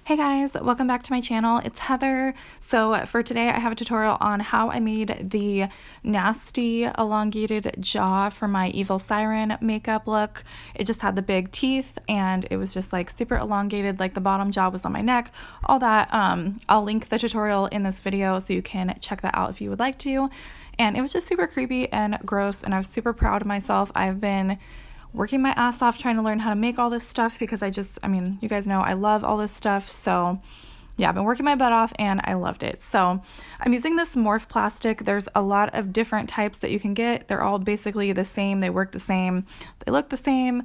Hey guys, welcome back to my channel. It's Heather. So for today I have a tutorial on how I made the nasty elongated jaw for my evil siren makeup look. It just had the big teeth and it was just like super elongated, like the bottom jaw was on my neck, all that. I'll link the tutorial in this video so you can check that out if you would like to. And it was just super creepy and gross and I was super proud of myself. I've been working my ass off trying to learn how to make all this stuff because you guys know I love all this stuff. So yeah, I've been working my butt off and I loved it. So I'm using this Morph plastic. There's a lot of different types that you can get. They're all basically the same. They work the same. They look the same.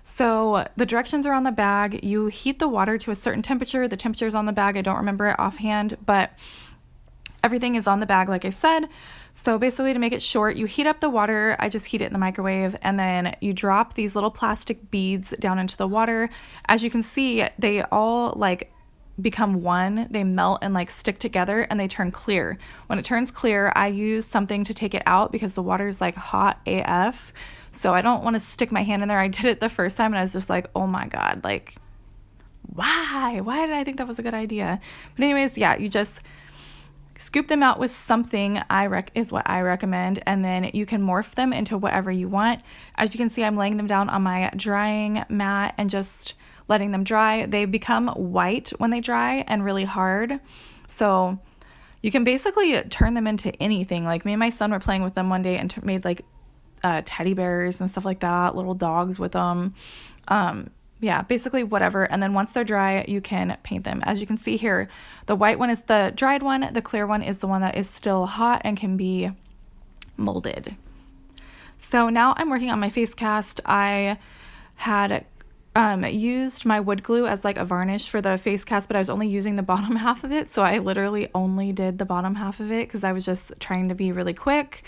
So the directions are on the bag. You heat the water to a certain temperature. The temperature is on the bag. I don't remember it offhand, but everything is on the bag, like I said. So basically, to make it short, you heat up the water. I just heat it in the microwave, and then you drop these little plastic beads down into the water. As you can see, they all like become one. They melt and like stick together and they turn clear. When it turns clear, I use something to take it out because the water is like hot AF. So I don't want to stick my hand in there. I did it the first time and I was just like, oh my God, like, why? Why did I think that was a good idea? But anyways, yeah, you just scoop them out with something is what I recommend, and then you can morph them into whatever you want. As you can see, I'm laying them down on my drying mat and just letting them dry. They become white when they dry and really hard. So you can basically turn them into anything. Like me and my son were playing with them one day and made like teddy bears and stuff like that, little dogs with them. Yeah, basically whatever. And then once they're dry, you can paint them. As you can see here, the white one is the dried one. The clear one is the one that is still hot and can be molded. So now I'm working on my face cast. I had used my wood glue as like a varnish for the face cast, but I was only using the bottom half of it. So I literally only did the bottom half of it because I was just trying to be really quick.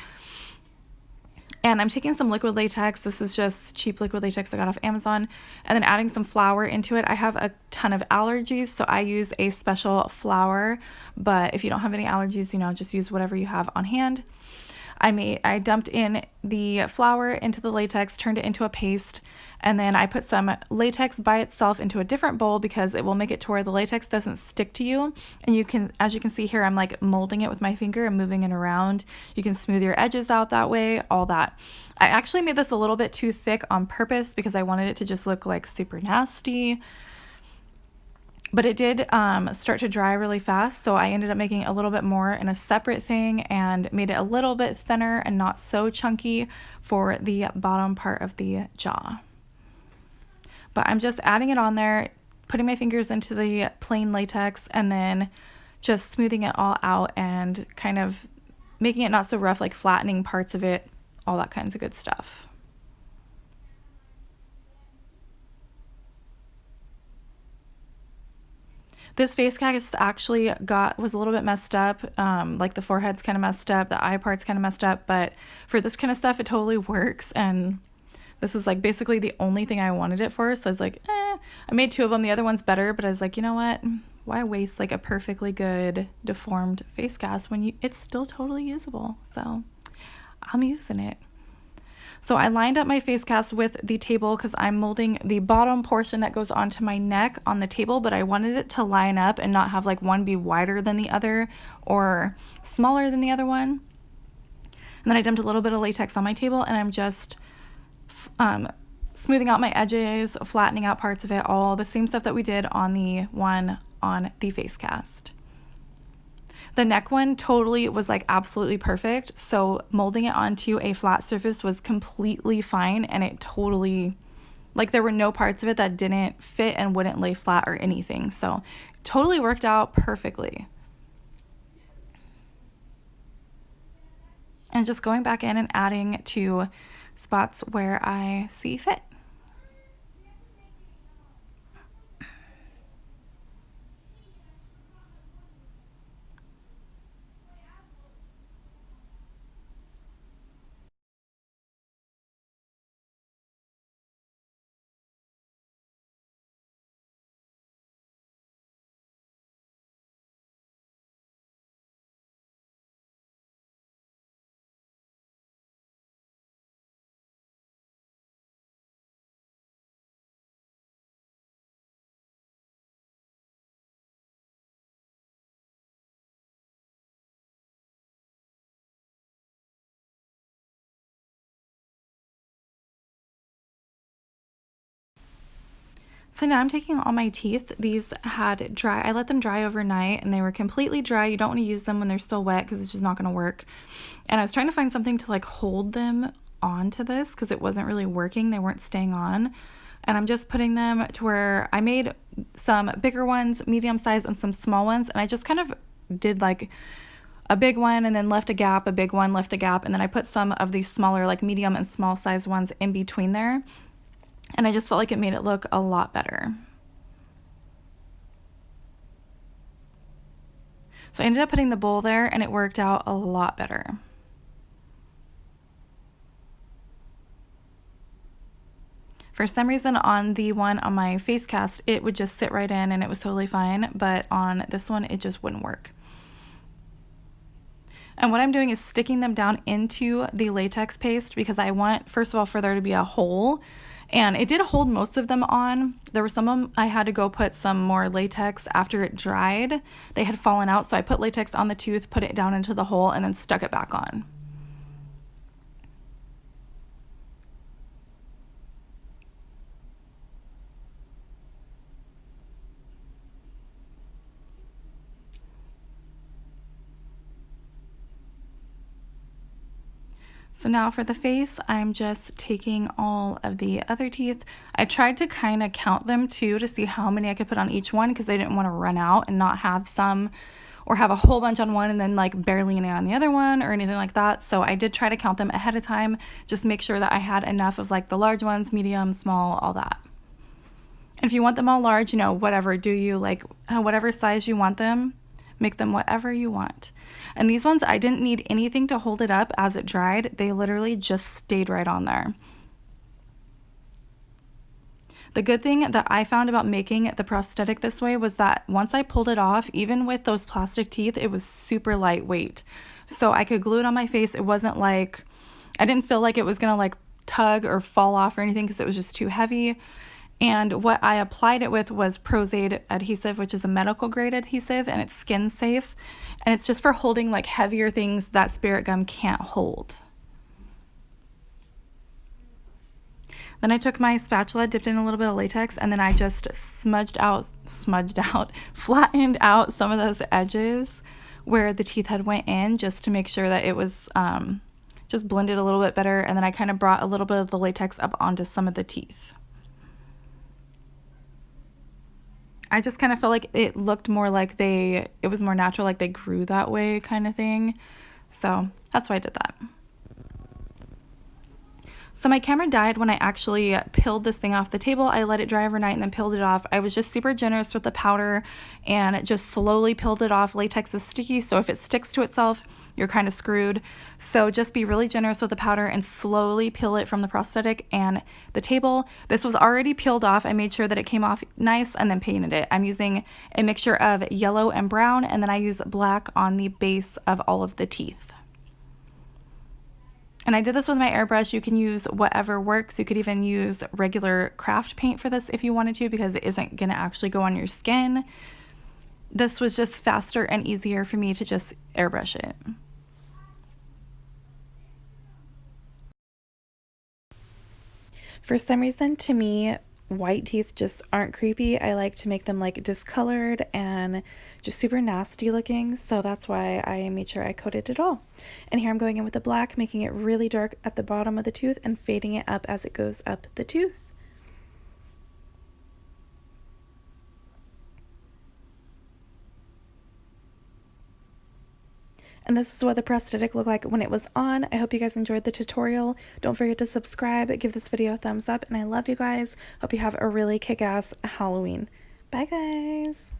And I'm taking some liquid latex. This is just cheap liquid latex I got off Amazon. And then adding some flour into it. I have a ton of allergies, so I use a special flour. But if you don't have any allergies, just use whatever you have on hand. I dumped in the flour into the latex, turned it into a paste, and then I put some latex by itself into a different bowl because it will make it to where the latex doesn't stick to you. And as you can see here, I'm like molding it with my finger and moving it around. You can smooth your edges out that way, all that. I actually made this a little bit too thick on purpose because I wanted it to just look like super nasty. But it did start to dry really fast, so I ended up making a little bit more in a separate thing and made it a little bit thinner and not so chunky for the bottom part of the jaw. But I'm just adding it on there, putting my fingers into the plain latex, and then just smoothing it all out and kind of making it not so rough, like flattening parts of it, all that kinds of good stuff. This face cast actually was a little bit messed up, like the forehead's kind of messed up, the eye part's kind of messed up, but for this kind of stuff, it totally works, and this is like basically the only thing I wanted it for, so I was like, I made two of them, the other one's better, but I was like, you know what, why waste like a perfectly good deformed face cast when it's still totally usable, so I'm using it. So I lined up my face cast with the table because I'm molding the bottom portion that goes onto my neck on the table, but I wanted it to line up and not have like one be wider than the other or smaller than the other one. And then I dumped a little bit of latex on my table and I'm just smoothing out my edges, flattening out parts of it, all the same stuff that we did on the one on the face cast. The neck one totally was like absolutely perfect, so molding it onto a flat surface was completely fine, and it totally, like there were no parts of it that didn't fit and wouldn't lay flat or anything, so it totally worked out perfectly. And just going back in and adding to spots where I see fit. So now I'm taking all my teeth. These had dry, I let them dry overnight and they were completely dry. You don't want to use them when they're still wet because it's just not going to work. And I was trying to find something to like hold them onto this because it wasn't really working. They weren't staying on. And I'm just putting them to where I made some bigger ones, medium size, and some small ones. And I just kind of did like a big one and then left a gap, a big one, left a gap. And then I put some of these smaller, like medium and small size ones in between there. And I just felt like it made it look a lot better. So I ended up putting the bowl there and it worked out a lot better. For some reason on the one on my face cast, it would just sit right in and it was totally fine. But on this one, it just wouldn't work. And what I'm doing is sticking them down into the latex paste because I want, first of all, for there to be a hole. And it did hold most of them on. There were some of them I had to go put some more latex after it dried. They had fallen out, so I put latex on the tooth, put it down into the hole, and then stuck it back on. So now for the face, I'm just taking all of the other teeth. I tried to kind of count them too to see how many I could put on each one because I didn't want to run out and not have some or have a whole bunch on one and then like barely any on the other one or anything like that. So I did try to count them ahead of time, just make sure that I had enough of like the large ones, medium, small, all that. And if you want them all large, you know, whatever, do you like whatever size you want them, make them whatever you want. And these ones, I didn't need anything to hold it up as it dried. They literally just stayed right on there. The good thing that I found about making the prosthetic this way was that once I pulled it off, even with those plastic teeth, it was super lightweight. So I could glue it on my face. It wasn't like, I didn't feel like it was gonna like tug or fall off or anything because it was just too heavy. And what I applied it with was Prosthetic adhesive, which is a medical grade adhesive, and it's skin safe. And it's just for holding like heavier things that spirit gum can't hold. Then I took my spatula, dipped in a little bit of latex, and then I just flattened out some of those edges where the teeth had went in just to make sure that it was just blended a little bit better. And then I kind of brought a little bit of the latex up onto some of the teeth. I just kind of felt like it looked more like it was more natural, like they grew that way kind of thing. So that's why I did that. So my camera died when I actually peeled this thing off the table. I let it dry overnight and then peeled it off. I was just super generous with the powder and just slowly peeled it off. Latex is sticky, so if it sticks to itself, you're kind of screwed. So just be really generous with the powder and slowly peel it from the prosthetic and the table. This was already peeled off. I made sure that it came off nice and then painted it. I'm using a mixture of yellow and brown, and then I use black on the base of all of the teeth. And I did this with my airbrush. You can use whatever works. You could even use regular craft paint for this if you wanted to, because it isn't going to actually go on your skin. This was just faster and easier for me to just airbrush it. For some reason, to me, white teeth just aren't creepy. I like to make them like discolored and just super nasty looking, so that's why I made sure I coated it all. And here I'm going in with the black, making it really dark at the bottom of the tooth and fading it up as it goes up the tooth. And this is what the prosthetic looked like when it was on. I hope you guys enjoyed the tutorial. Don't forget to subscribe, give this video a thumbs up, and I love you guys. Hope you have a really kick-ass Halloween. Bye, guys.